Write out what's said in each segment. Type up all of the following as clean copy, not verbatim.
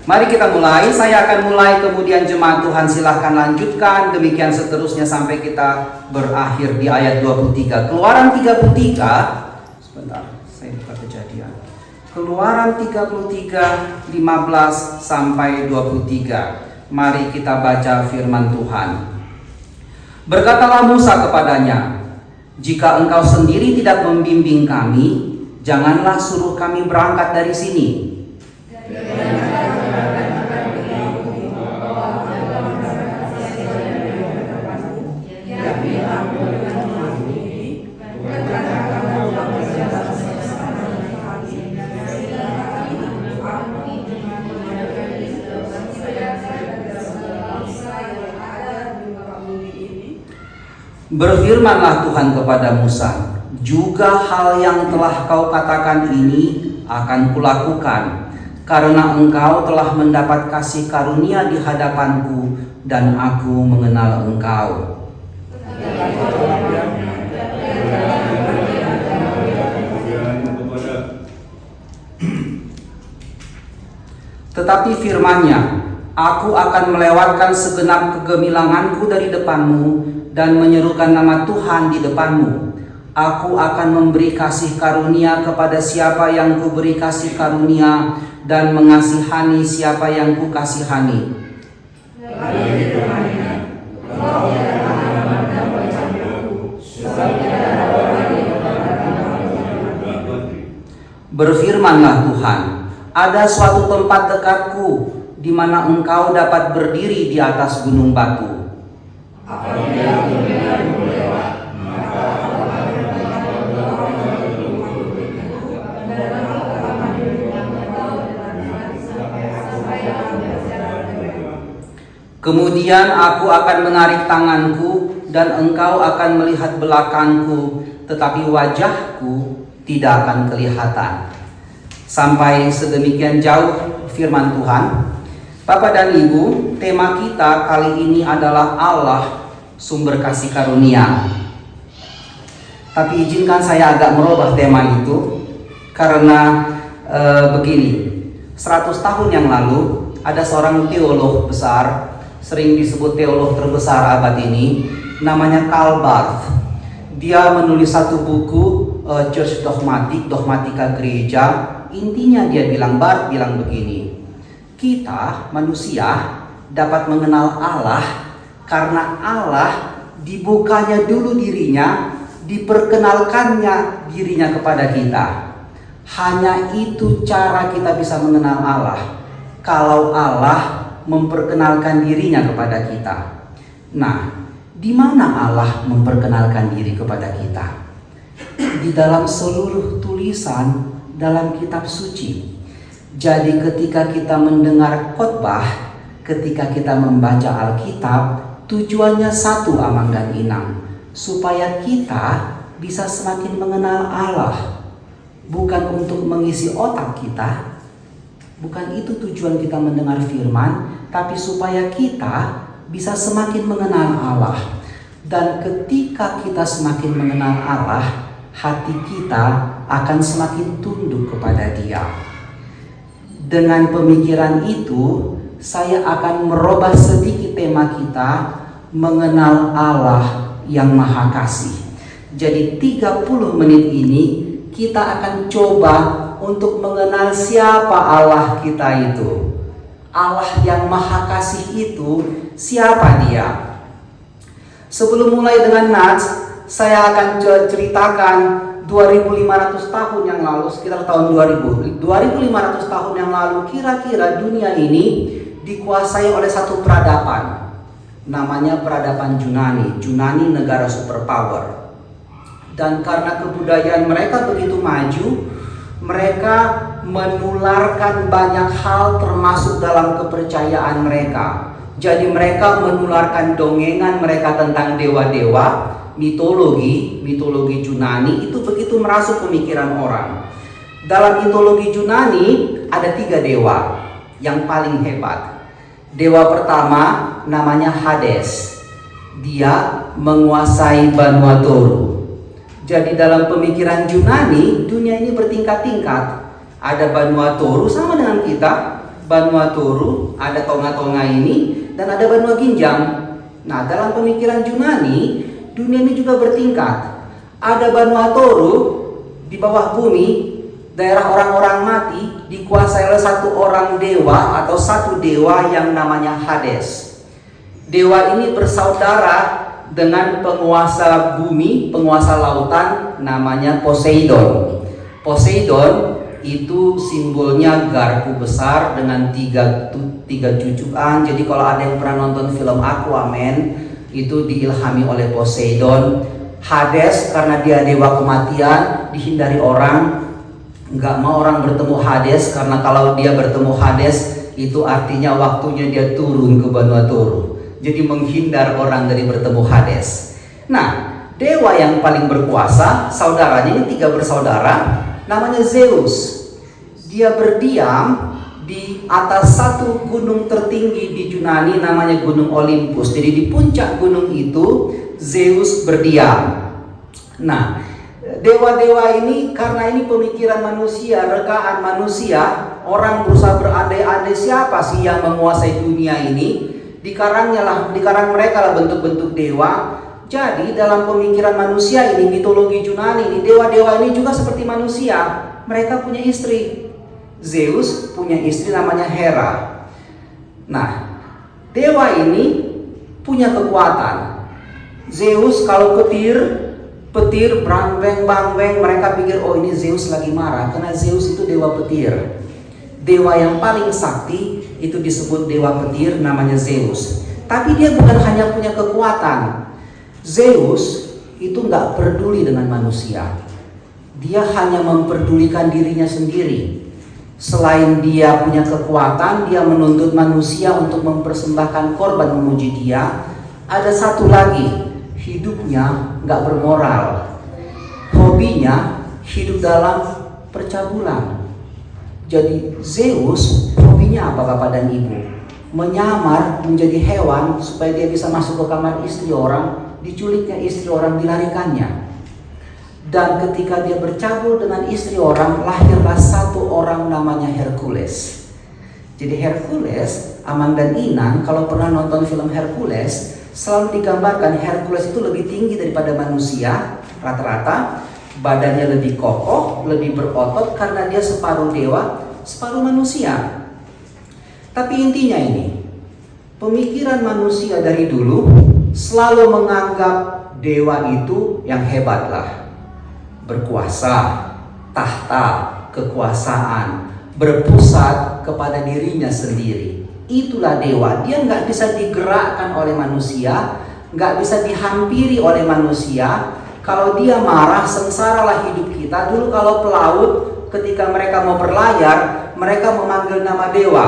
Mari kita mulai. Saya akan mulai, kemudian jemaat Tuhan silahkan lanjutkan. Demikian seterusnya sampai kita berakhir di ayat 23. Keluaran 33. Sebentar, saya buka Kejadian. Keluaran 33, 15 sampai 23. Mari kita baca firman Tuhan. Berkatalah Musa kepadanya, "Jika engkau sendiri tidak membimbing kami, janganlah suruh kami berangkat dari sini. Berfirmanlah Tuhan kepada Musa, juga hal yang telah kau katakan ini akan kulakukan, karena engkau telah mendapat kasih karunia di hadapanku dan aku mengenal engkau." Tetapi firman-Nya, "Aku akan melewatkan segenap kegemilanganku dari depanmu dan menyerukan nama Tuhan di depanmu. Aku akan memberi kasih karunia kepada siapa yang kuberi kasih karunia dan mengasihani siapa yang kukasihani." Berfirmanlah Tuhan, "Ada suatu tempat dekatku di mana engkau dapat berdiri di atas gunung batu. Kemudian aku akan menarik tanganku dan engkau akan melihat belakangku, tetapi wajahku tidak akan kelihatan." Sampai sedemikian jauh firman Tuhan. Bapak dan Ibu, tema kita kali ini adalah Allah sumber kasih karunia. Tapi izinkan saya agak merubah tema itu karena begini, 100 tahun yang lalu ada seorang teolog besar, sering disebut teolog terbesar abad ini, namanya Karl Barth. Dia menulis satu buku Church Dogmatic, Dogmatika Gereja. Intinya Barth bilang begini, kita manusia dapat mengenal Allah karena Allah dibukanya dulu dirinya, diperkenalkannya dirinya kepada kita. Hanya itu cara kita bisa mengenal Allah, kalau Allah memperkenalkan dirinya kepada kita. Nah, di mana Allah memperkenalkan diri kepada kita? Di dalam seluruh tulisan dalam kitab suci. Jadi ketika kita mendengar khotbah, ketika kita membaca Alkitab, tujuannya satu, Amang dan Inang, supaya kita bisa semakin mengenal Allah. Bukan untuk mengisi otak kita, bukan itu tujuan kita mendengar firman, tapi supaya kita bisa semakin mengenal Allah. Dan ketika kita semakin mengenal Allah, hati kita akan semakin tunduk kepada Dia. Dengan pemikiran itu, saya akan merubah sedikit tema kita, mengenal Allah yang Maha Kasih. Jadi 30 menit ini kita akan coba untuk mengenal siapa Allah kita itu. Allah yang Maha Kasih itu siapa Dia? Sebelum mulai dengan Nats, saya akan ceritakan 2500 tahun yang lalu, sekitar tahun 2000, 2500 tahun yang lalu, kira-kira dunia ini dikuasai oleh satu peradaban. Namanya peradaban Yunani. Yunani negara superpower. Dan karena kebudayaan mereka begitu maju, mereka menularkan banyak hal termasuk dalam kepercayaan mereka. Jadi mereka menularkan dongengan mereka tentang dewa-dewa, mitologi Yunani itu begitu merasuk pemikiran orang. Dalam mitologi Yunani ada 3 dewa yang paling hebat. Dewa pertama namanya Hades. Dia menguasai Vanuatu. Jadi dalam pemikiran Yunani, dunia ini bertingkat-tingkat. Ada Vanuatu sama dengan kita, Banua Toru, ada tonga-tonga ini, dan ada Banua Ginjang. Nah, dalam pemikiran Yunani, dunia ini juga bertingkat. Ada Banua Toru di bawah bumi, daerah orang-orang mati, dikuasai oleh satu orang dewa atau satu dewa yang namanya Hades. Dewa ini bersaudara dengan penguasa bumi, penguasa lautan, namanya Poseidon. Poseidon itu simbolnya garpu besar dengan tiga cucukan. Jadi kalau ada yang pernah nonton film Aquaman, itu diilhami oleh Poseidon. Hades karena dia dewa kematian, dihindari orang, nggak mau orang bertemu Hades, karena kalau dia bertemu Hades itu artinya waktunya dia turun ke Banua Toru. Jadi menghindar orang dari bertemu Hades. Nah, dewa yang paling berkuasa, saudaranya ini 3 bersaudara, namanya Zeus. Dia berdiam di atas satu gunung tertinggi di Yunani, namanya Gunung Olympus. Jadi di puncak gunung itu Zeus berdiam. Nah, dewa-dewa ini karena ini pemikiran manusia, rekaan manusia, orang berusaha berandai-andai siapa sih yang menguasai dunia ini. Di karang mereka lah bentuk-bentuk dewa. Jadi dalam pemikiran manusia ini, mitologi Yunani ini, dewa-dewa ini juga seperti manusia. Mereka punya istri. Zeus punya istri namanya Hera. Nah, dewa ini punya kekuatan. Zeus kalau petir bang-beng, mereka pikir oh ini Zeus lagi marah, karena Zeus itu dewa petir. Dewa yang paling sakti itu disebut dewa petir, namanya Zeus. Tapi dia bukan hanya punya kekuatan. Zeus itu nggak peduli dengan manusia. Dia hanya memperdulikan dirinya sendiri. Selain dia punya kekuatan, dia menuntut manusia untuk mempersembahkan korban memuji dia. Ada satu lagi, hidupnya nggak bermoral. Hobinya hidup dalam percabulan. Jadi Zeus hobinya apa Bapak dan Ibu? Menyamar menjadi hewan supaya dia bisa masuk ke kamar istri orang, diculiknya istri orang, dilarikannya. Dan ketika dia bercabul dengan istri orang, lahirlah satu orang namanya Hercules. Jadi Hercules, Amang dan Inang kalau pernah nonton film Hercules, selalu digambarkan Hercules itu lebih tinggi daripada manusia rata-rata. Badannya lebih kokoh, lebih berotot karena dia separuh dewa, separuh manusia. Tapi intinya ini, pemikiran manusia dari dulu selalu menganggap dewa itu yang hebat lah. Berkuasa, tahta, kekuasaan, berpusat kepada dirinya sendiri. Itulah dewa. Dia nggak bisa digerakkan oleh manusia, nggak bisa dihampiri oleh manusia. Kalau dia marah, sengsaralah hidup kita. Dulu kalau pelaut, ketika mereka mau berlayar, mereka memanggil nama dewa.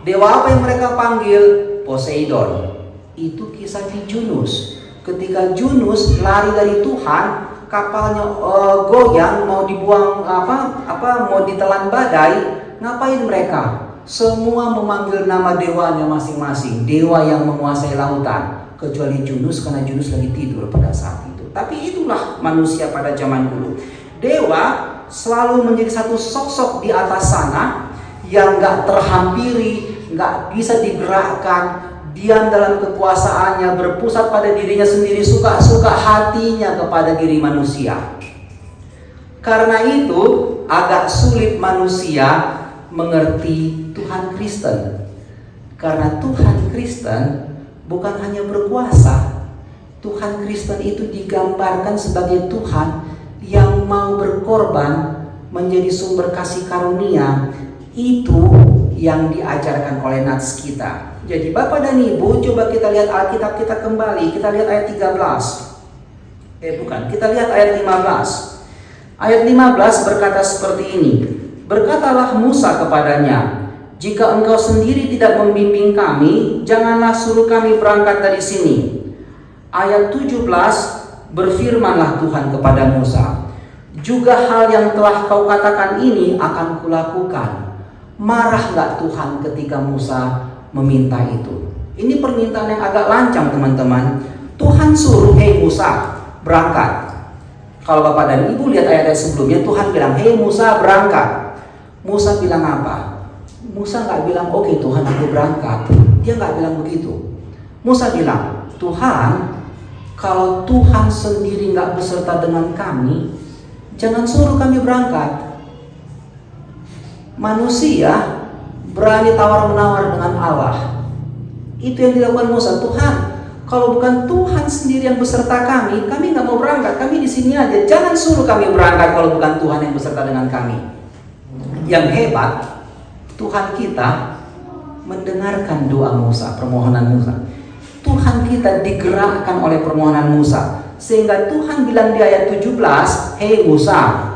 Dewa apa yang mereka panggil? Poseidon. Itu kisah di Yunus. Ketika Yunus lari dari Tuhan, kapalnya goyang, mau dibuang mau ditelan badai. Ngapain mereka? Semua memanggil nama dewanya masing-masing. Dewa yang menguasai lautan. Kecuali Yunus, karena Yunus lagi tidur pada saat itu. Tapi itulah manusia pada zaman dulu. Dewa selalu menjadi satu sosok di atas sana yang gak terhampiri, gak bisa digerakkan, diam dalam kekuasaannya, berpusat pada dirinya sendiri, suka-suka hatinya kepada diri manusia. Karena itu agak sulit manusia mengerti Tuhan Kristen. Karena Tuhan Kristen bukan hanya berkuasa. Tuhan Kristen itu digambarkan sebagai Tuhan yang mau berkorban, menjadi sumber kasih karunia. Itu yang diajarkan oleh nats kita. Jadi Bapak dan Ibu, coba kita lihat Alkitab kita kembali. Kita lihat ayat 13. Kita lihat ayat 15. Ayat 15 berkata seperti ini. Berkatalah Musa kepadanya, jika engkau sendiri tidak membimbing kami, janganlah suruh kami berangkat dari sini. Ayat 17, berfirmanlah Tuhan kepada Musa, juga hal yang telah kau katakan ini akan kulakukan. Marah gak Tuhan ketika Musa meminta itu? Ini permintaan yang agak lancang teman-teman. Tuhan suruh, hei Musa berangkat. Kalau Bapak dan Ibu lihat ayat-ayat sebelumnya, Tuhan bilang, hei Musa berangkat. Musa bilang apa? Musa nggak bilang, oke Tuhan aku berangkat. Dia nggak bilang begitu. Musa bilang, Tuhan, kalau Tuhan sendiri nggak beserta dengan kami, jangan suruh kami berangkat. Manusia berani tawar-menawar dengan Allah. Itu yang dilakukan Musa. Tuhan, kalau bukan Tuhan sendiri yang beserta kami nggak mau berangkat. Kami di sini aja. Jangan suruh kami berangkat kalau bukan Tuhan yang beserta dengan kami. Yang hebat, Tuhan kita mendengarkan doa Musa, permohonan Musa. Tuhan kita digerakkan oleh permohonan Musa. Sehingga Tuhan bilang di ayat 17, hei Musa,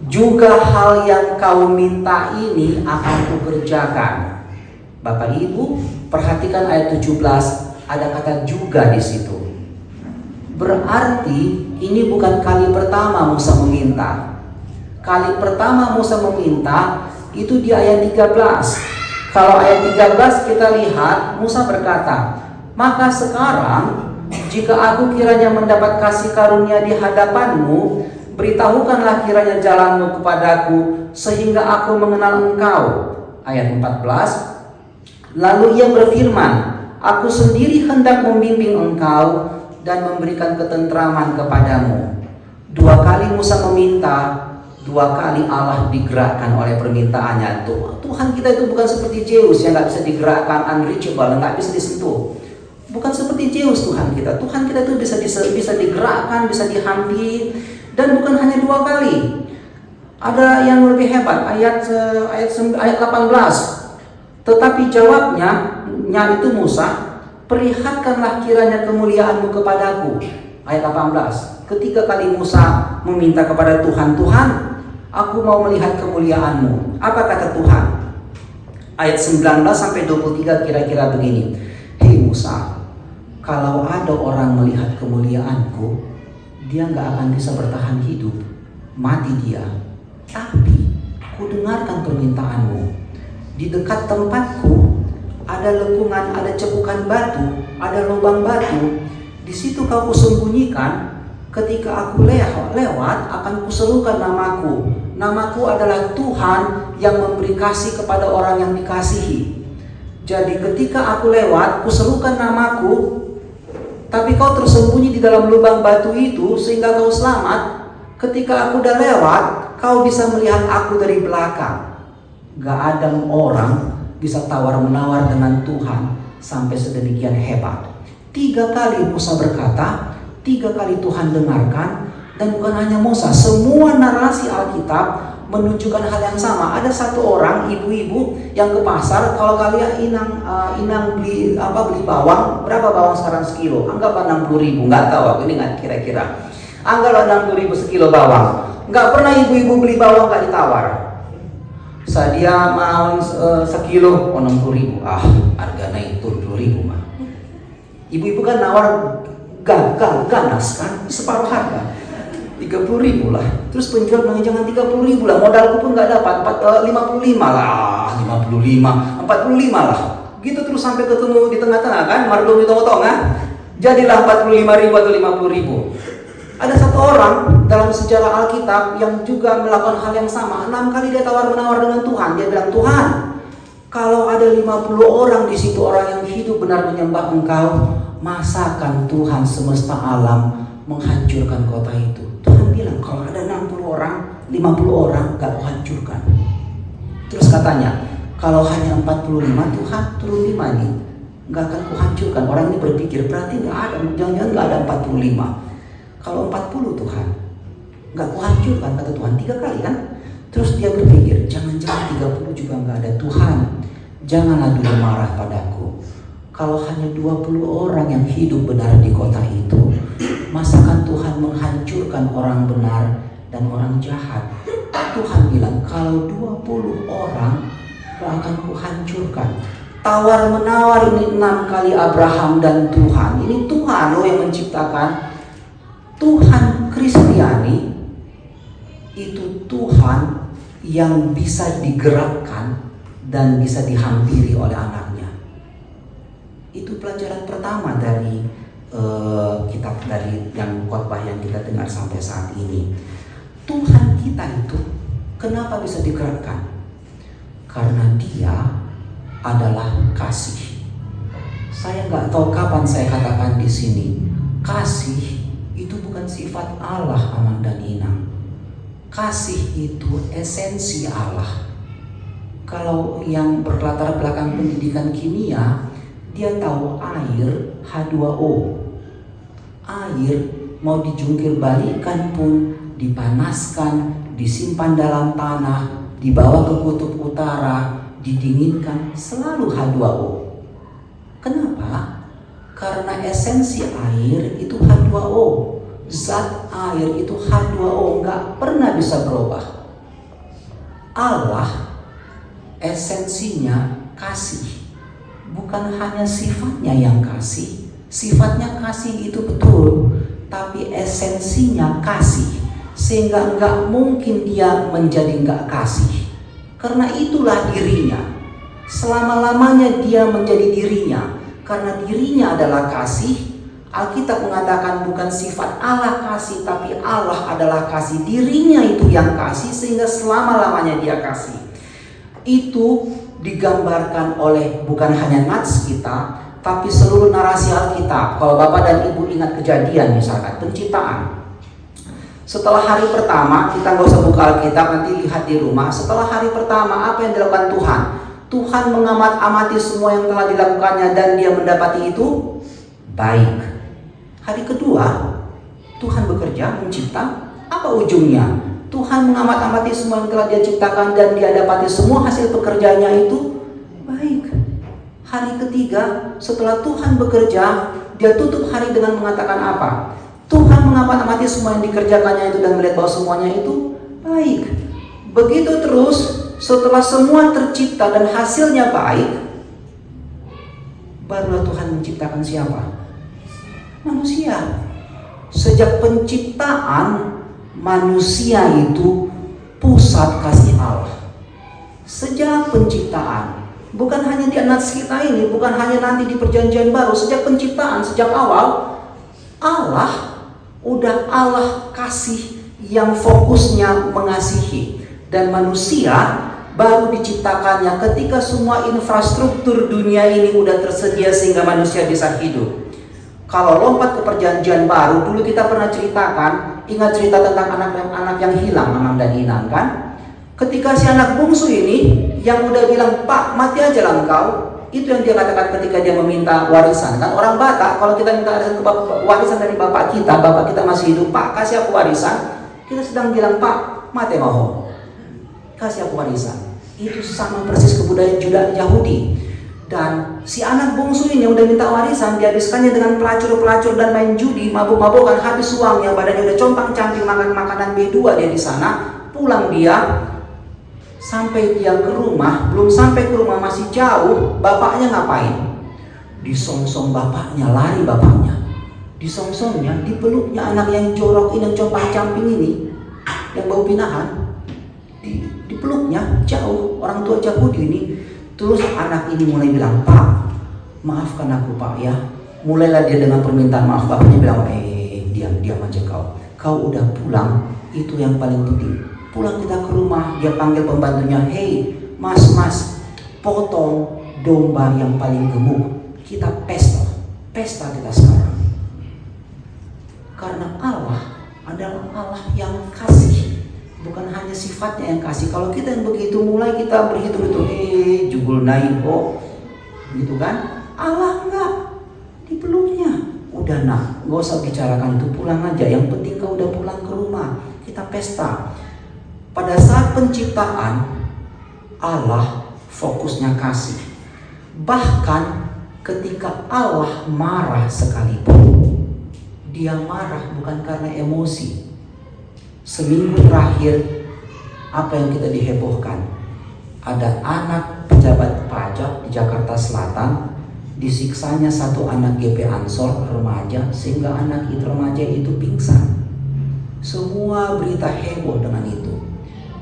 juga hal yang kau minta ini akan kukerjakan. Bapak Ibu, perhatikan ayat 17, ada kata juga di situ. Berarti ini bukan kali pertama Musa meminta. Kali pertama Musa meminta itu di ayat 13. Kalau ayat 13 kita lihat, Musa berkata, maka sekarang jika aku kiranya mendapat kasih karunia di hadapanmu, beritahukanlah kiranya jalanmu kepadaku, sehingga aku mengenal engkau. Ayat 14. Lalu ia berfirman, aku sendiri hendak membimbing engkau dan memberikan ketentraman kepadamu. 2 kali Musa meminta, 2 kali Allah digerakkan oleh permintaannya. Tuhan kita itu bukan seperti Zeus yang nggak bisa digerakkan, unreachable, nggak bisa disentuh. Bukan seperti Zeus Tuhan kita. Tuhan kita itu bisa digerakkan, bisa dihampiri, dan bukan hanya 2 kali. Ada yang lebih hebat, ayat 18. Tetapi jawabnya itu Musa, perlihatkanlah kiranya kemuliaanmu kepadaku. Ayat 18. Ketiga kali Musa meminta kepada Tuhan, Tuhan, aku mau melihat kemuliaanmu. Apa kata Tuhan? Ayat 19 sampai 23 kira-kira begini. Hei Musa, kalau ada orang melihat kemuliaanku, dia nggak akan bisa bertahan hidup, mati dia. Tapi ku dengarkan permintaanmu. Di dekat tempatku ada lekungan, ada cepukan batu, ada lubang batu. Di situ kau kusembunyikan. Ketika aku lewat, akan kuserukan namaku. Namaku adalah Tuhan yang memberi kasih kepada orang yang dikasihi. Jadi ketika aku lewat, kuserukan namaku, tapi kau tersembunyi di dalam lubang batu itu sehingga kau selamat. Ketika aku udah lewat, kau bisa melihat aku dari belakang. Gak ada orang bisa tawar-menawar dengan Tuhan sampai sedemikian hebat. 3 kali Musa berkata, 3 kali Tuhan dengarkan. Dan bukan hanya Musa, semua narasi Alkitab menunjukkan hal yang sama. Ada satu orang ibu-ibu yang ke pasar. Kalau kalian inang beli bawang, berapa bawang sekarang sekilo? Anggaplah 60.000, nggak tahu aku ini nggak kira-kira. Anggaplah 60.000 sekilo bawang. Nggak pernah ibu-ibu beli bawang nggak ditawar. Sadia mau sekilo, 60.000. Harganya itu 70.000 mah. Ibu-ibu kan nawar ganas kan, separuh harga. 30.000 lah. Terus penjual bilang jangan 30.000 lah, modalku pun nggak dapat. 55 lah, 55, 45 lah. Gitu terus sampai ketemu di tengah-tengah kan, mardum di tengah-tengah. Jadilah 45.000 atau 50.000. Ada satu orang dalam sejarah Alkitab yang juga melakukan hal yang sama. 6 kali dia tawar-menawar dengan Tuhan. Dia bilang, Tuhan, kalau ada 50 orang di situ, orang yang hidup benar menyembah Engkau, masakan Tuhan semesta alam menghancurkan kota itu? Tuhan bilang, kalau ada 60 orang, 50 orang gak kuhancurkan. Terus katanya, kalau hanya 45, Tuhan turun 5 nih, gak akan kuhancurkan. Orang ini berpikir, berarti gak ada, jangan-jangan gak ada 45. Kalau 40 Tuhan, gak kuhancurkan, kata Tuhan. 3 kali kan? Terus dia berpikir, jangan-jangan 30 juga gak ada. Tuhan, janganlah dulu marah padaku. Kalau hanya 20 orang yang hidup benar di kota itu, masakan Tuhan menghancurkan orang benar dan orang jahat? Tuhan bilang, kalau 20 orang gak akan kuhancurkan. Tawar-menawar ini 6 kali Abraham dan Tuhan. Ini Tuhan loh yang menciptakan. Tuhan Kristiani itu Tuhan yang bisa digerakkan dan bisa dihampiri oleh anaknya. Itu pelajaran pertama dari kitab, dari yang khotbah yang kita dengar sampai saat ini. Tuhan kita itu kenapa bisa digerakkan? Karena Dia adalah kasih. Saya nggak tahu kapan saya katakan di sini, kasih itu bukan sifat Allah, Amang dan Inang. Kasih itu esensi Allah. Kalau yang berlatar belakang pendidikan kimia, dia tahu air H2O. Air mau dijungkir balikan pun, dipanaskan, disimpan dalam tanah, dibawa ke kutub utara, didinginkan, selalu H2O. Kenapa? Karena esensi air itu H2O. Zat air itu H2O, nggak pernah bisa berubah. Allah esensinya kasih. Bukan hanya sifatnya yang kasih. Sifatnya kasih itu betul, tapi esensinya kasih. Sehingga nggak mungkin dia menjadi nggak kasih. Karena itulah dirinya. Selama-lamanya dia menjadi dirinya. Karena dirinya adalah kasih. Alkitab mengatakan bukan sifat Allah kasih, tapi Allah adalah kasih. Dirinya itu yang kasih, sehingga selama-lamanya dia kasih. Itu digambarkan oleh bukan hanya nats kita, tapi seluruh narasi Alkitab. Kalau Bapak dan Ibu ingat kejadian misalkan, penciptaan. Setelah hari pertama, kita nggak usah buka Alkitab, nanti lihat di rumah. Setelah hari pertama, apa yang dilakukan Tuhan? Tuhan mengamat-amati semua yang telah dilakukannya dan dia mendapati itu baik. Hari kedua, Tuhan bekerja, mencipta. Apa ujungnya? Tuhan mengamat-amati semua yang telah dia ciptakan dan dia dapati semua hasil pekerjaannya itu baik. Hari ketiga, setelah Tuhan bekerja, dia tutup hari dengan mengatakan apa? Tuhan mengamat-amati semua yang dikerjakannya itu dan melihat bahwa semuanya itu baik. Begitu terus, setelah semua tercipta dan hasilnya baik, barulah Tuhan menciptakan siapa? Manusia. Sejak penciptaan, manusia itu pusat kasih Allah. Sejak penciptaan, bukan hanya di nats kita ini, bukan hanya nanti di perjanjian baru. Sejak penciptaan, sejak awal, Allah udah Allah kasih yang fokusnya mengasihi. Dan manusia baru diciptakannya ketika semua infrastruktur dunia ini udah tersedia sehingga manusia bisa hidup. Kalau lompat ke perjanjian baru, dulu kita pernah ceritakan, ingat cerita tentang anak yang hilang, Amang dan Inang kan? Ketika si anak bungsu ini yang udah bilang, "Pak, mati aja lah engkau." Itu yang dia katakan ketika dia meminta warisan. Kan orang Batak, kalau kita minta warisan dari bapak kita masih hidup, "Pak, kasih aku warisan." Kita sedang bilang, "Pak, mati mau, kasih aku warisan." Itu sama persis kebudayaan Juda Yahudi. Dan si anak bungsu ini yang udah minta warisan, dihabiskannya dengan pelacur-pelacur dan main judi, mabuk-mabukan, habis uangnya, badannya udah compang-camping, makan makanan B2 dia di sana. Pulang dia, sampai dia ke rumah, belum sampai ke rumah masih jauh, bapaknya ngapain? Disongsong bapaknya, lari bapaknya. Disongsongnya, dipeluknya anak yang jorok ini, yang compang-camping ini, yang bau pinahan. Dipeluknya jauh, orang tua Yahudi ini. Terus anak ini mulai bilang, "Pak, maafkan aku Pak ya." Mulailah dia dengan permintaan maaf. Bapaknya bilang, diam aja kau. Kau udah pulang, itu yang paling penting. Pulang kita ke rumah, dia panggil pembantunya, "Hei, mas, potong domba yang paling gemuk. Kita pesta kita sekarang." Karena Allah adalah Allah yang kasih. Bukan hanya sifatnya yang kasih. Kalau kita yang begitu mulai kita berhitung-hitung, jubul naik kok, gitu kan? Allah enggak, dipeluknya. Udah nak, gak usah bicarakan itu, pulang aja. Yang penting kau udah pulang ke rumah, kita pesta. Pada saat penciptaan, Allah fokusnya kasih. Bahkan ketika Allah marah sekalipun, dia marah bukan karena emosi. Seminggu terakhir, apa yang kita dihebohkan? Ada anak pejabat pajak di Jakarta Selatan, disiksanya satu anak GP Ansor remaja, sehingga anak itu remaja itu pingsan. Semua berita heboh dengan itu.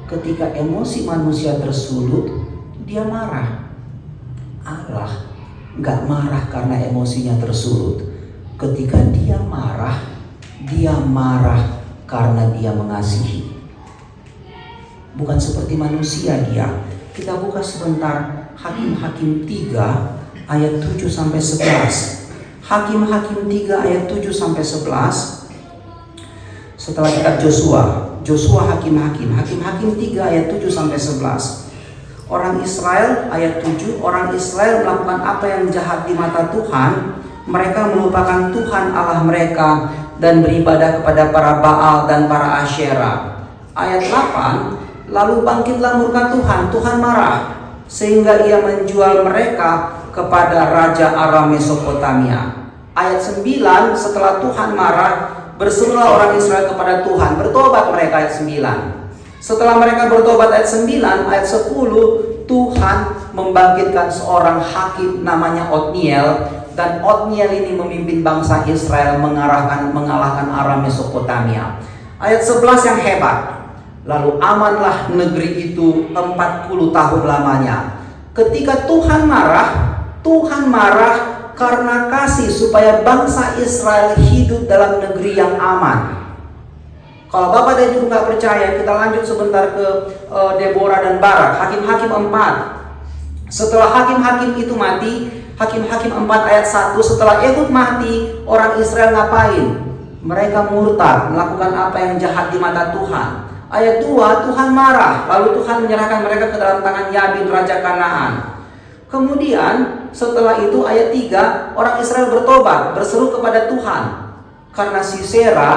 Ketika emosi manusia tersulut, dia marah. Allah gak marah karena emosinya tersulut. Ketika dia marah karena dia mengasihi. Bukan seperti manusia dia. Kita buka sebentar Hakim-Hakim 3 ayat 7 sampai 11. Hakim-Hakim 3 ayat 7 sampai 11. Setelah kitab Joshua Hakim-Hakim 3 ayat 7 sampai 11. Orang Israel ayat 7, orang Israel melakukan apa yang jahat di mata Tuhan. Mereka melupakan Tuhan Allah mereka dan beribadah kepada para Baal dan para Asyera. Ayat 8, lalu bangkitlah murka Tuhan, Tuhan marah, sehingga ia menjual mereka kepada Raja Aram Mesopotamia. Ayat 9, setelah Tuhan marah, berserulah orang Israel kepada Tuhan, bertobat mereka. Ayat 9. Setelah mereka bertobat, ayat 9, ayat 10, Tuhan membangkitkan seorang hakim namanya Otniel, dan Otniel ini memimpin bangsa Israel mengalahkan Aram Mesopotamia. Ayat 11 yang hebat. Lalu amanlah negeri itu 40 tahun lamanya. Ketika Tuhan marah karena kasih supaya bangsa Israel hidup dalam negeri yang aman. Kalau Bapak dan Ibu nggak percaya, kita lanjut sebentar ke Deborah dan Barak. Hakim-Hakim 4. Setelah hakim-hakim itu mati, Hakim-Hakim 4 ayat 1, setelah Ehud mati, orang Israel ngapain? Mereka murtad, melakukan apa yang jahat di mata Tuhan. Ayat 2, Tuhan marah, lalu Tuhan menyerahkan mereka ke dalam tangan Yabin, Raja Kanaan. Kemudian setelah itu ayat 3, orang Israel bertobat, berseru kepada Tuhan. Karena Sisera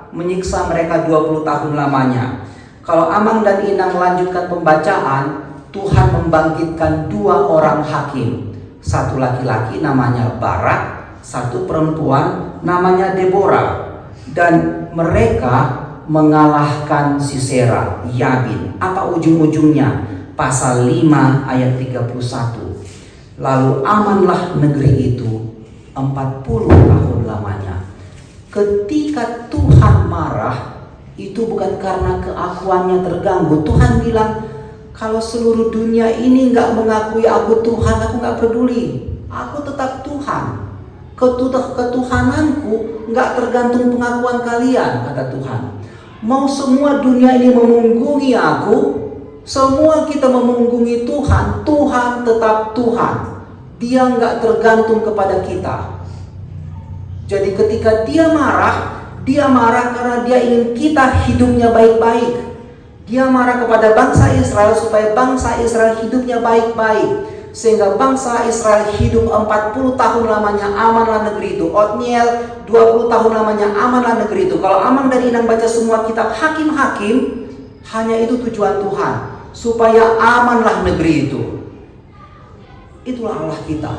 menyiksa mereka 20 tahun lamanya. Kalau Amang dan Inang melanjutkan pembacaan, Tuhan membangkitkan 2 orang hakim. Satu laki-laki namanya Barak, satu perempuan namanya Deborah. Dan mereka mengalahkan Sisera, Yabin. Apa ujung-ujungnya? Pasal 5 ayat 31. Lalu amanlah negeri itu 40 tahun lamanya. Ketika Tuhan marah, itu bukan karena keakuannya terganggu. Tuhan bilang, kalau seluruh dunia ini nggak mengakui aku Tuhan, aku nggak peduli. Aku tetap Tuhan. Ketuhananku nggak tergantung pengakuan kalian, kata Tuhan. Mau semua dunia ini memunggungi aku, semua kita memunggungi Tuhan, Tuhan tetap Tuhan. Dia nggak tergantung kepada kita. Jadi ketika dia marah karena dia ingin kita hidupnya baik-baik. Dia marah kepada bangsa Israel supaya bangsa Israel hidupnya baik-baik. Sehingga bangsa Israel hidup 40 tahun lamanya amanlah negeri itu. Otniel 20 tahun lamanya amanlah negeri itu. Kalau Amang dan Inang baca semua kitab hakim-hakim, hanya itu tujuan Tuhan, supaya amanlah negeri itu. Itulah Allah kita.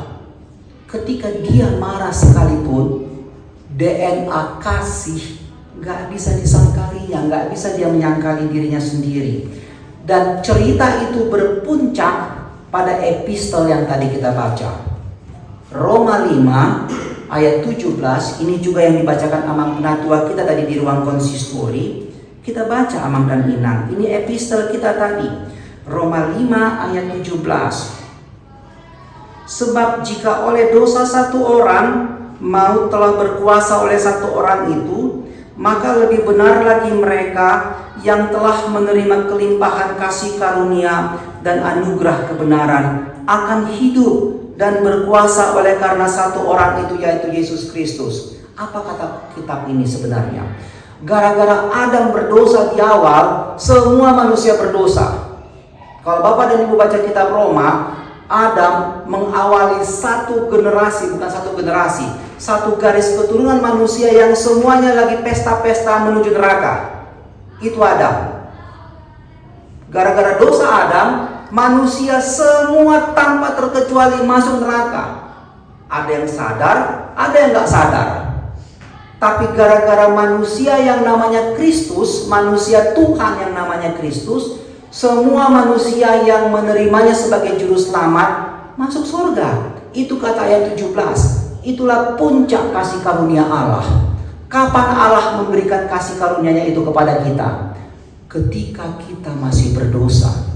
Ketika dia marah sekalipun, DNA kasih gak bisa disangkalinya, gak bisa dia menyangkali dirinya sendiri. Dan cerita itu berpuncak pada epistel yang tadi kita baca, Roma 5 ayat 17. Ini juga yang dibacakan Amang Penatua kita tadi di ruang konsistori. Kita baca Amang dan Inang, ini epistel kita tadi, Roma 5 ayat 17. Sebab jika oleh dosa satu orang maut telah berkuasa oleh satu orang itu, maka lebih benar lagi mereka yang telah menerima kelimpahan kasih karunia dan anugerah kebenaran akan hidup dan berkuasa oleh karena satu orang itu, yaitu Yesus Kristus. Apa kata kitab ini sebenarnya? Gara-gara Adam berdosa di awal, semua manusia berdosa. Kalau Bapak dan Ibu baca kitab Roma, Adam mengawali satu generasi, bukan satu generasi, satu garis keturunan manusia yang semuanya lagi pesta-pesta menuju neraka. Itu Adam. Gara-gara dosa Adam, manusia semua tanpa terkecuali masuk neraka. Ada yang sadar, ada yang gak sadar. Tapi gara-gara manusia yang namanya Kristus, manusia Tuhan yang namanya Kristus, semua manusia yang menerimanya sebagai juru selamat masuk surga. Itu kata ayat 17. Itulah puncak kasih karunia Allah. Kapan Allah memberikan kasih karunia-Nya itu kepada kita? Ketika kita masih berdosa.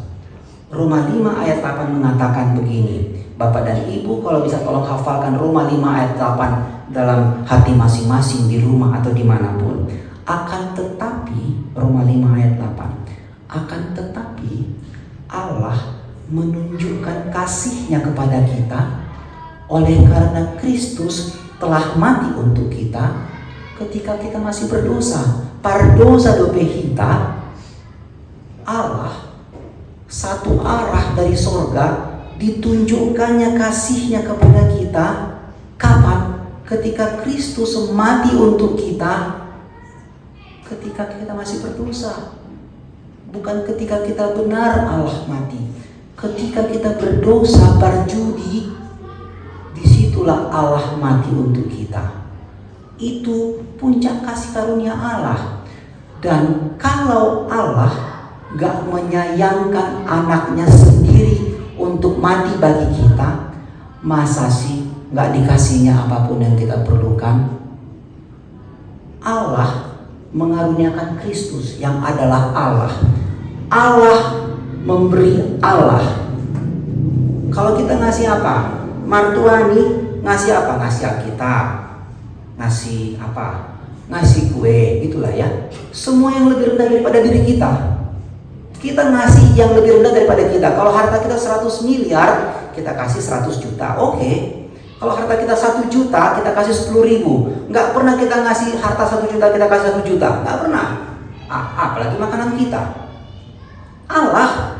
Roma 5 ayat 8 mengatakan begini. Bapak dan Ibu kalau bisa tolong hafalkan Roma 5 ayat 8 dalam hati masing-masing, di rumah atau dimanapun. Akan tetapi, Roma 5 ayat 8, akan tetapi Allah menunjukkan kasih-Nya kepada kita oleh karena Kristus telah mati untuk kita ketika kita masih berdosa. Pardosa dope kita, Allah satu arah dari sorga ditunjukkannya kasih-Nya kepada kita. Kapan? Ketika Kristus mati untuk kita ketika kita masih berdosa. Bukan ketika kita benar Allah mati. Ketika kita berdosa, berjudi, disitulah Allah mati untuk kita. Itu puncak kasih karunia Allah. Dan kalau Allah gak menyayangkan anaknya sendiri untuk mati bagi kita, masa sih gak dikasihnya apapun yang kita perlukan? Allah mengaruniakan Kristus yang adalah Allah. Allah memberi Allah. Kalau kita ngasih apa? Martuani ngasih apa? Ngasih Alkitab. Ngasih apa? Ngasih kue, itulah ya. Semua yang lebih rendah daripada diri kita. Kita ngasih yang lebih rendah daripada kita. Kalau harta kita 100 miliar, kita kasih 100 juta. Oke. Kalau harta kita 1 juta, kita kasih 10.000. Nggak pernah kita ngasih harta 1 juta, kita kasih 1 juta. Nggak pernah. Apalagi makanan kita. Allah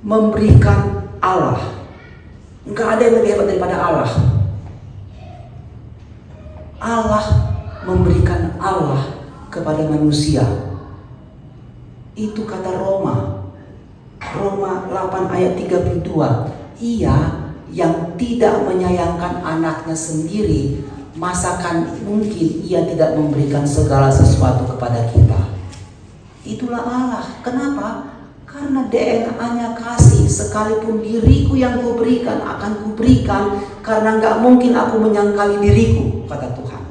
memberikan Allah. Nggak ada yang lebih hebat daripada Allah. Allah memberikan Allah kepada manusia. Itu kata Roma 8 ayat 32. Ia yang tidak menyayangkan anaknya sendiri, masakan mungkin ia tidak memberikan segala sesuatu kepada kita. Itulah Allah. Kenapa? Karena DNA-nya kasih. Sekalipun diriku yang kuberikan akan kuberikan, karena gak mungkin aku menyangkali diriku, kata Tuhan.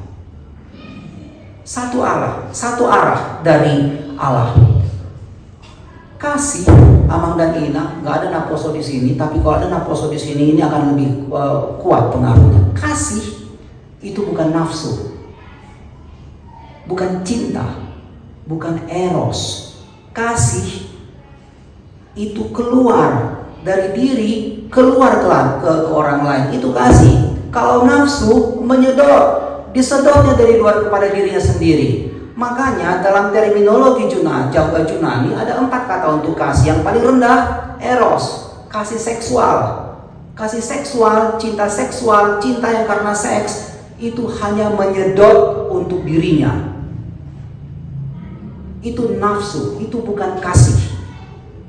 Satu arah dari Allah. Kasih, Amang dan Ina, gak ada Naposo di sini, tapi kalau ada Naposo di sini ini akan lebih kuat pengaruhnya. Kasih itu bukan nafsu, bukan cinta, bukan eros. Kasih itu keluar dari diri, keluar ke orang lain. Itu kasih. Kalau nafsu menyedot, disedotnya dari luar kepada dirinya sendiri. Makanya dalam terminologi Junani ada 4 kata untuk kasih. Yang paling rendah eros, kasih seksual. Kasih seksual, cinta yang karena seks itu hanya menyedot untuk dirinya. Itu nafsu, itu bukan kasih.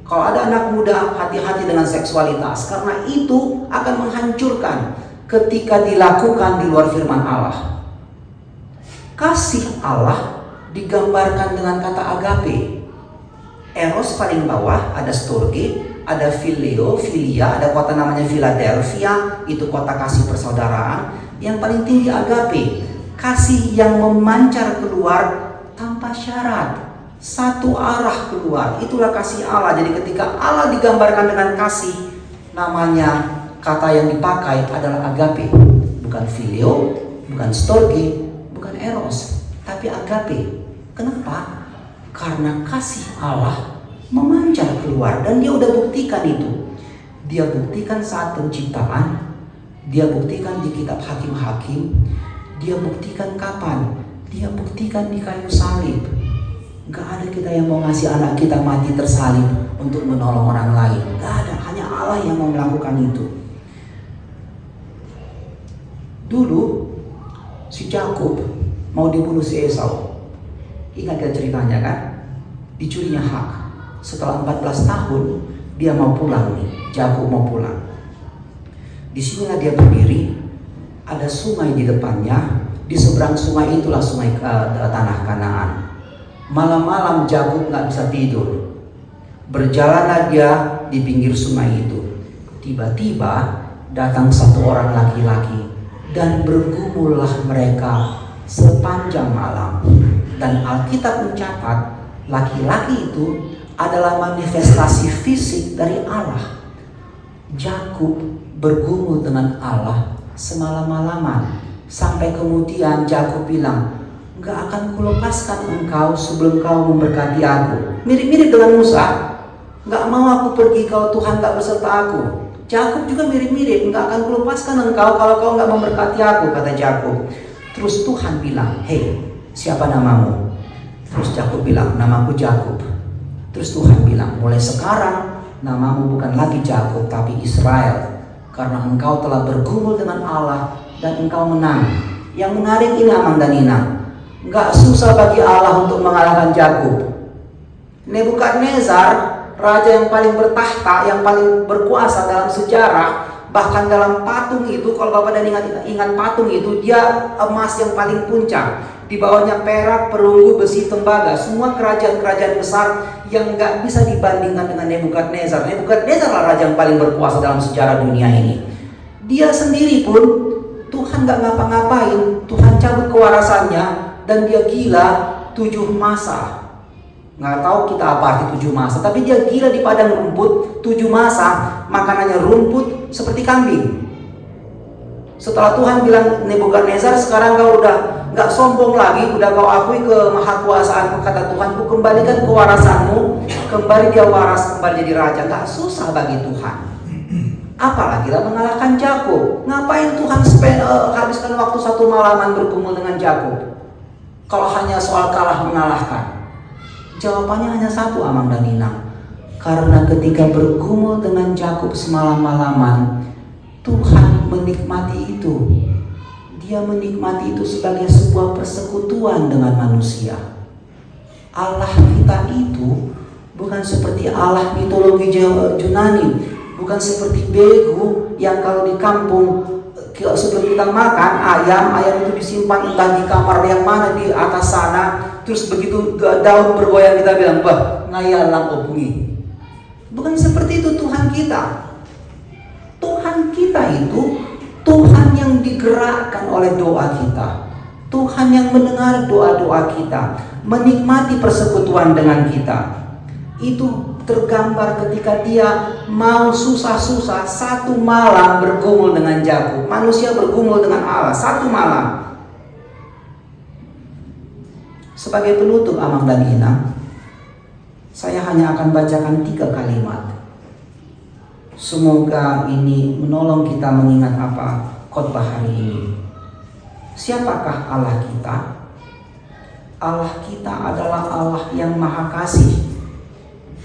Kalau ada anak muda, hati-hati dengan seksualitas, karena itu akan menghancurkan ketika dilakukan di luar firman Allah. Kasih Allah digambarkan dengan kata agape. Eros paling bawah, ada storge, ada phileo, filia, ada kota namanya Philadelphia, itu kota kasih persaudaraan. Yang paling tinggi agape, kasih yang memancar keluar tanpa syarat. Satu arah keluar, itulah kasih Allah. Jadi ketika Allah digambarkan dengan kasih, namanya kata yang dipakai adalah agape. Bukan phileo, bukan storge, bukan eros, tapi agape. Kenapa? Karena kasih Allah memancar keluar, dan dia udah buktikan itu. Dia buktikan saat penciptaan, dia buktikan di kitab Hakim-Hakim, dia buktikan kapan? Dia buktikan di kayu salib. Gak ada kita yang mau ngasih anak kita mati tersalib untuk menolong orang lain. Gak ada, hanya Allah yang mau melakukan itu. Dulu si Yakub mau dibunuh si Esau. Ingat kan ceritanya kan? Dicurinya hak. Setelah 14 tahun dia mau pulang nih. Yakub mau pulang. Di sinilah dia berdiri. Ada sungai di depannya. Di seberang sungai itulah sungai tanah Kanaan. Malam-malam Yakub gak bisa tidur. Berjalanlah dia di pinggir sungai itu. Tiba-tiba datang satu orang laki-laki, dan bergumullah mereka sepanjang malam. Dan Alkitab mencatat laki-laki itu adalah manifestasi fisik dari Allah. Yakub bergumul dengan Allah semalam-malaman, sampai kemudian Yakub bilang, gak akan kulepaskan engkau sebelum kau memberkati aku. Mirip-mirip dengan Musa. Nggak mau aku pergi kalau Tuhan nggak beserta aku. Yakub juga mirip-mirip, nggak akan kulepaskan engkau kalau kau nggak memberkati aku, kata Yakub. Terus Tuhan bilang, hei, siapa namamu? Terus Yakub bilang, namaku Yakub. Terus Tuhan bilang, mulai sekarang namamu bukan lagi Yakub tapi Israel, karena engkau telah bergumul dengan Allah dan engkau menang. Yang menarik ini Amang dan Inang, nggak susah bagi Allah untuk mengalahkan Yakub. Nebukadnezar, raja yang paling bertahta, yang paling berkuasa dalam sejarah, bahkan dalam patung itu, kalau Bapak dan ingat patung itu, dia emas yang paling puncak, di bawahnya perak, perunggu, besi, tembaga, semua kerajaan-kerajaan besar yang nggak bisa dibandingkan dengan Nebukadnezar. Nebukadnezar lah raja yang paling berkuasa dalam sejarah dunia ini. Dia sendiri pun Tuhan nggak ngapa-ngapain, Tuhan cabut kewarasannya dan dia gila 7 masa. Nggak tahu kita apa arti 7 masa, tapi dia gila di padang rumput 7 masa, makanannya rumput seperti kambing. Setelah Tuhan bilang, Nebukadnezar, sekarang kau udah nggak sombong lagi, udah kau akui kemahakuasaanku, kata Tuhan, ku kembalikan kewarasanmu, kembali dia waras, kembali jadi raja. Nggak susah bagi Tuhan. Apalagi lah mengalahkan Yakub. Ngapain Tuhan habiskan waktu 1 malaman bergumul dengan Yakub kalau hanya soal kalah mengalahkan? Jawabannya hanya satu, Amang dan Inang. Karena ketika bergumul dengan Yakub semalam-malaman, Tuhan menikmati itu. Dia menikmati itu sebagai sebuah persekutuan dengan manusia. Allah kita itu bukan seperti Allah mitologi Yunani, bukan seperti begu yang kalau di kampung sebelum kita makan ayam itu disimpan entah di kamar yang mana di atas sana, terus begitu daun bergoyang kita bilang, bah, ngayalang obungi. Bukan seperti itu Tuhan kita. Tuhan kita itu Tuhan yang digerakkan oleh doa kita, Tuhan yang mendengar doa-doa kita, menikmati persekutuan dengan kita. Itu tergambar ketika dia mau susah-susah 1 malam bergumul dengan Yakub. Manusia bergumul dengan Allah 1 malam. Sebagai penutup, Amang dan Inang, saya hanya akan bacakan 3 kalimat. Semoga ini menolong kita mengingat apa khotbah hari ini. Siapakah Allah kita? Allah kita adalah Allah yang maha kasih.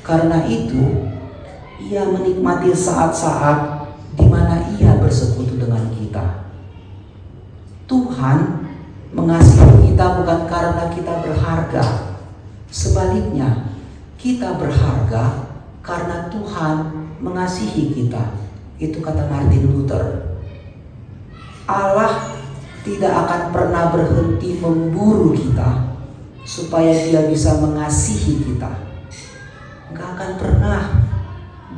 Karena itu, Ia menikmati saat-saat di mana Ia bersekutu dengan kita. Tuhan mengasihi kita bukan karena kita berharga. Sebaliknya, kita berharga karena Tuhan mengasihi kita. Itu kata Martin Luther. Allah tidak akan pernah berhenti memburu kita supaya Dia bisa mengasihi kita. Nggak akan pernah.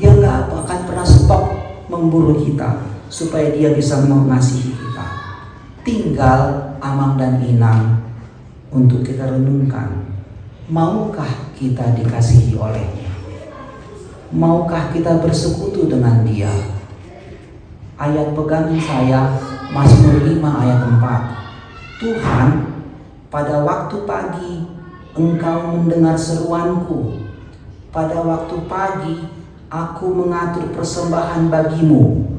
Dia nggak akan pernah stop memburu kita supaya Dia bisa mengasihi kita. Tinggal Amang dan Inang untuk kita renungkan. Maukah kita dikasihi oleh-Nya? Maukah kita bersekutu dengan Dia? Ayat pegangan saya Mazmur 5 ayat 4. Tuhan, pada waktu pagi Engkau mendengar seruanku. Pada waktu pagi aku mengatur persembahan bagimu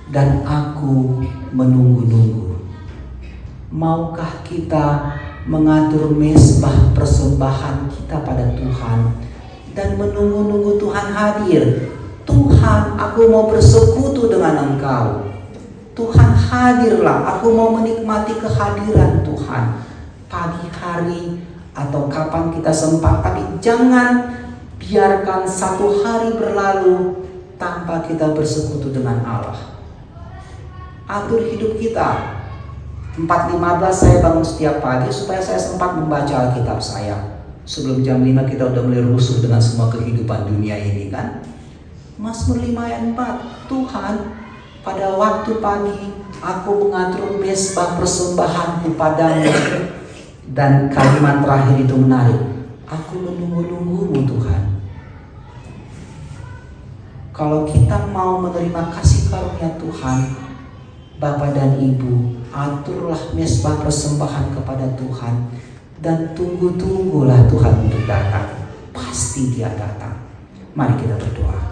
dan aku menunggu-nunggu. Maukah kita mengatur mezbah persembahan kita pada Tuhan dan menunggu-nunggu Tuhan hadir? Tuhan, aku mau bersekutu dengan Engkau. Tuhan, hadirlah, aku mau menikmati kehadiran Tuhan. Pagi hari atau kapan kita sempat, tapi jangan biarkan 1 hari berlalu tanpa kita bersekutu dengan Allah. Atur hidup kita. 4.15 saya bangun setiap pagi supaya saya sempat membaca Alkitab saya. Sebelum jam 5 kita udah mulai rusuh dengan semua kehidupan dunia ini kan. Mazmur 5 ayat 4. Tuhan, pada waktu pagi aku mengatur mezbah persembahanku padamu. Dan kalimat terakhir itu menarik. Aku menunggu-nunggumu Tuhan. Kalau kita mau menerima kasih karunia Tuhan, Bapak dan Ibu, aturlah mezbah persembahan kepada Tuhan dan tunggulah Tuhan untuk datang. Pasti Dia datang. Mari kita berdoa.